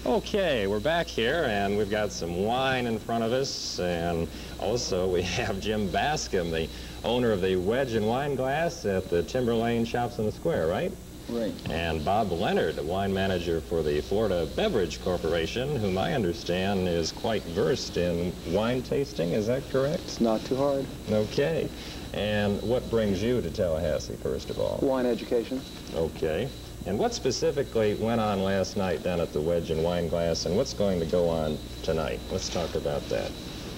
Okay, we're back here, and we've got some wine in front of us, and also we have Jim Bascom, the owner of the Wedge and Wine Glass at the Timber Lane Shops in the Square, right? Right. And Bob Leonard, the wine manager for the Florida Beverage Corporation, whom I understand is quite versed in wine tasting. Is that correct? It's not too hard. Okay. And what brings you to Tallahassee, first of all? Wine education. Okay. And what specifically went on last night down at the Wedge and Wine Glass, and what's going to go on tonight? Let's talk about that.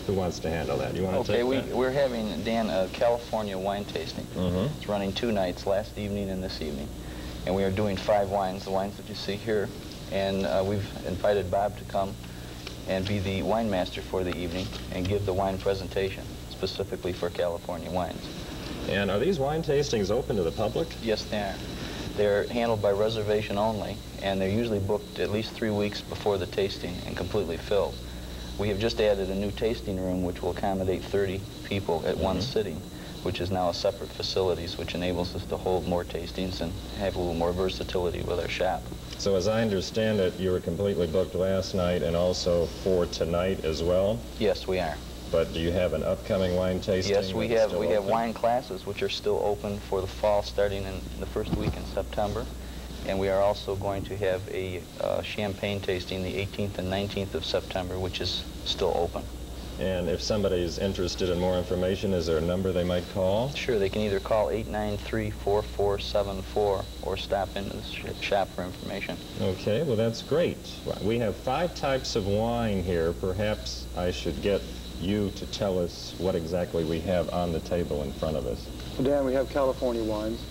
Who wants to handle that? You want to take that? We're having, Dan, a California wine tasting. It's running 2 nights, last evening and this evening. And we are doing 5 wines, the wines that you see here. And we've invited Bob to come and be the wine master for the evening and give the wine presentation specifically for California wines. And are these wine tastings open to the public? Yes, they are. They're handled by reservation only, and they're usually booked at least 3 weeks before the tasting and completely filled. We have just added a new tasting room which will accommodate 30 people at one sitting, which is now a separate facilities, which enables us to hold more tastings and have a little more versatility with our shop. So as I understand it, you were completely booked last night and also for tonight as well? Yes, we are. But do you have an upcoming wine tasting? Yes, we have wine classes which are still open for the fall, starting in the first week in September. And we are also going to have a champagne tasting the 18th and 19th of September, which is still open. And if somebody's interested in more information, is there a number they might call? Sure, they can either call 893-4474 or stop into the shop for information. Okay, well that's great. We have 5 types of wine here. Perhaps I should get you to tell us what exactly we have on the table in front of us. Well, Dan, we have California wines.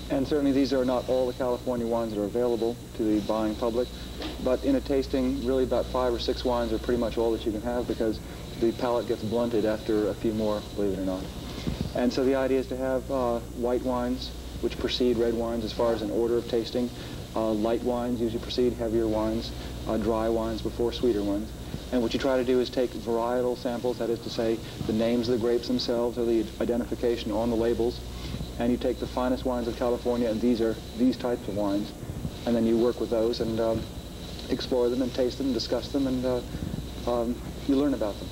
And certainly these are not all the California wines that are available to the buying public. But in a tasting, really about 5 or 6 wines are pretty much all that you can have because the palate gets blunted after a few more, believe it or not. And so the idea is to have white wines, which precede red wines as far as an order of tasting. Light wines usually precede heavier wines, dry wines before sweeter ones. And what you try to do is take varietal samples, that is to say, the names of the grapes themselves or the identification on the labels, and you take the finest wines of California, and these are these types of wines, and then you work with those and explore them and taste them, discuss them, and you learn about them.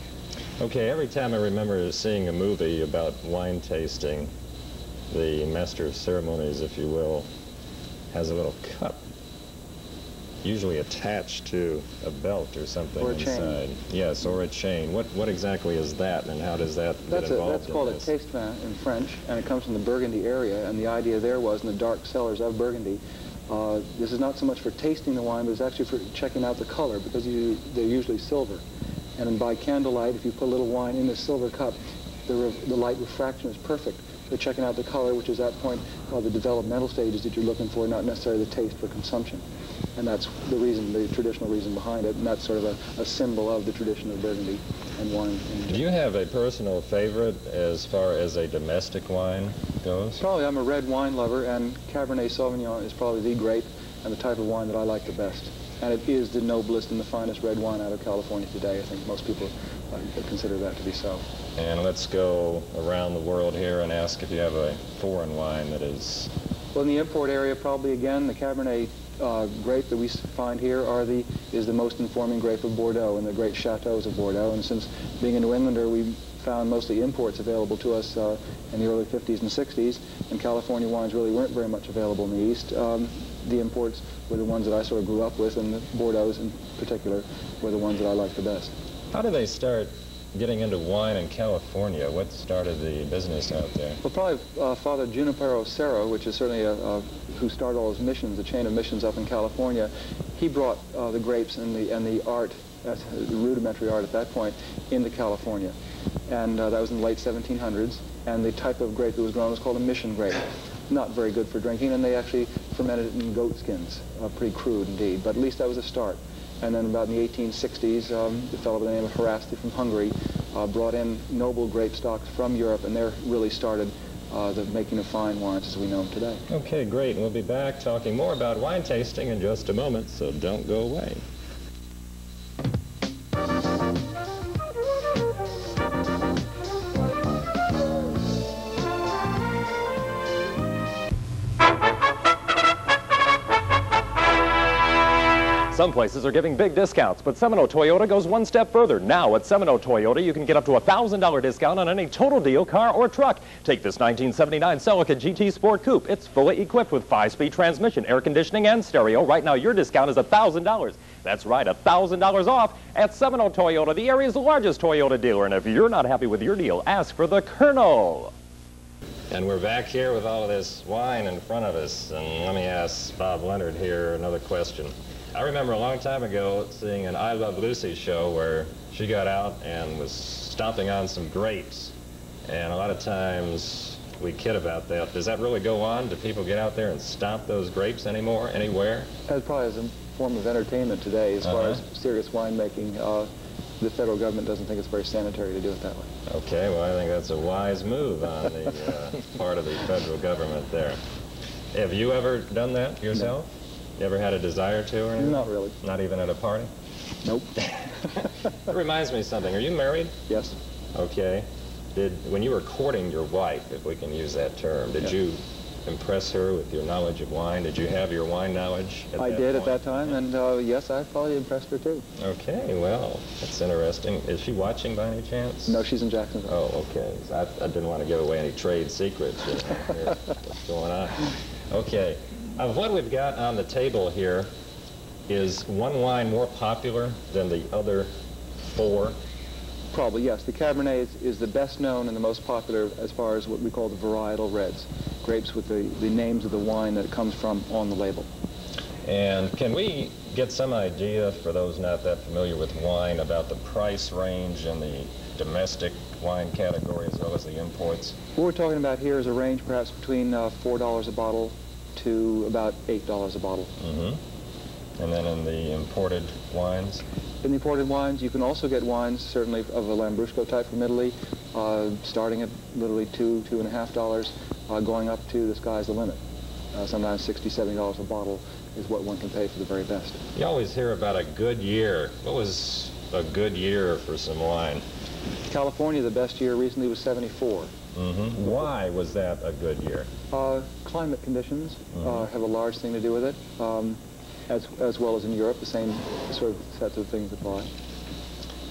Okay, every time I remember seeing a movie about wine tasting, the master of ceremonies, if you will, has a little cup, usually attached to a belt or something or a inside. Chain. Yes, or a chain. What exactly is that, and how does that get involved That's called a taste vin in French, and it comes from the Burgundy area, and the idea there was in the dark cellars of Burgundy, this is not so much for tasting the wine, but it's actually for checking out the color, because they're usually silver. And by candlelight, if you put a little wine in this silver cup, the light refraction is perfect. They're checking out the color, which is that point called the developmental stages that you're looking for, not necessarily the taste for consumption. And that's the reason, the traditional reason behind it, and that's sort of a symbol of the tradition of Burgundy and wine. Do you have a personal favorite as far as a domestic wine goes? Probably I'm a red wine lover, and Cabernet Sauvignon is probably the grape and the type of wine that I like the best. And it is the noblest and the finest red wine out of California today. I think most people consider that to be so. And let's go around the world here and ask if you have a foreign wine that is... Well, in the import area, probably again, the Cabernet grape that we find here is the most informing grape of Bordeaux and the great chateaus of Bordeaux. And since being a New Englander, we found mostly imports available to us in the early 50s and 60s, and California wines really weren't very much available in the East. The imports were the ones that I sort of grew up with, and the Bordeaux in particular were the ones that I liked the best. How did they start getting into wine in California? What started the business out there? Well, probably Father Junipero Serra, which is certainly who started all his missions, the chain of missions up in California. He brought the grapes and the art, the rudimentary art at that point, into California. And that was in the late 1700s. And the type of grape that was grown was called a mission grape. Not very good for drinking, and they actually fermented it in goat skins. Pretty crude indeed, but at least that was a start. And then about in the 1860s, a fellow by the name of Hrasti from Hungary brought in noble grape stocks from Europe, and there really started the making of fine wines as we know them today. Okay, great. And we'll be back talking more about wine tasting in just a moment, so don't go away. Some places are giving big discounts, but Seminole Toyota goes one step further. Now at Seminole Toyota, you can get up to a $1,000 discount on any total deal car or truck. Take this 1979 Celica GT Sport Coupe. It's fully equipped with 5-speed transmission, air conditioning, and stereo. Right now, your discount is $1,000. That's right, $1,000 off at Seminole Toyota, the area's largest Toyota dealer. And if you're not happy with your deal, ask for the Colonel. And we're back here with all of this wine in front of us. And let me ask Bob Leonard here another question. I remember a long time ago seeing an I Love Lucy show where she got out and was stomping on some grapes. And a lot of times we kid about that. Does that really go on? Do people get out there and stomp those grapes anymore, anywhere? As probably as a form of entertainment today, as far as serious winemaking, the federal government doesn't think it's very sanitary to do it that way. Okay, well, I think that's a wise move on the part of the federal government there. Have you ever done that yourself? No. You ever had a desire to or anything? Not really. Not even at a party? Nope. That reminds me of something. Are you married? Yes. Okay. When you were courting your wife, if we can use that term, did you impress her with your knowledge of wine? Did you have your wine knowledge at I that did point? at that time, and yes, I probably impressed her too. Okay, well, that's interesting. Is she watching by any chance? No, she's in Jacksonville. Oh, okay. So I didn't want to give away any trade secrets. You know, here, what's going on? Okay. Of what we've got on the table here, is one wine more popular than the other 4? Probably, yes. The Cabernet is the best known and the most popular as far as what we call the varietal reds, grapes with the names of the wine that it comes from on the label. And can we get some idea, for those not that familiar with wine, about the price range in the domestic wine category as well as the imports? What we're talking about here is a range perhaps between $4 a bottle to about $8 a bottle. Mm-hmm. And then in the imported wines? In the imported wines, you can also get wines, certainly of a Lambrusco type from Italy, starting at literally $2–2.50, going up to the sky's the limit. Sometimes $60, $70 a bottle is what one can pay for the very best. You always hear about a good year. What was a good year for some wine? California, the best year recently was '74. Mm-hmm. Why was that a good year? Climate conditions have a large thing to do with it, as well as in Europe, the same sort of sets of things apply.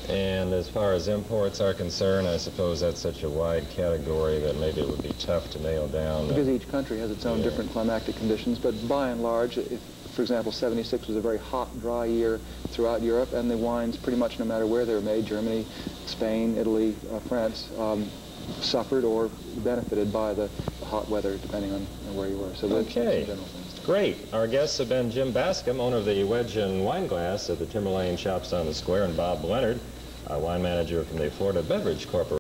And as far as imports are concerned, I suppose that's such a wide category that maybe it would be tough to nail down. Because each country has its own different climatic conditions, but by and large, if, for example, '76 was a very hot, dry year throughout Europe, and the wines, pretty much no matter where they were made, Germany, Spain, Italy, France, suffered or benefited by the hot weather, depending on where you were. So okay, great. Our guests have been Jim Bascom, owner of the Wedge and Wine Glass at the Timberlane Shops on the Square, and Bob Leonard, wine manager from the Florida Beverage Corporation.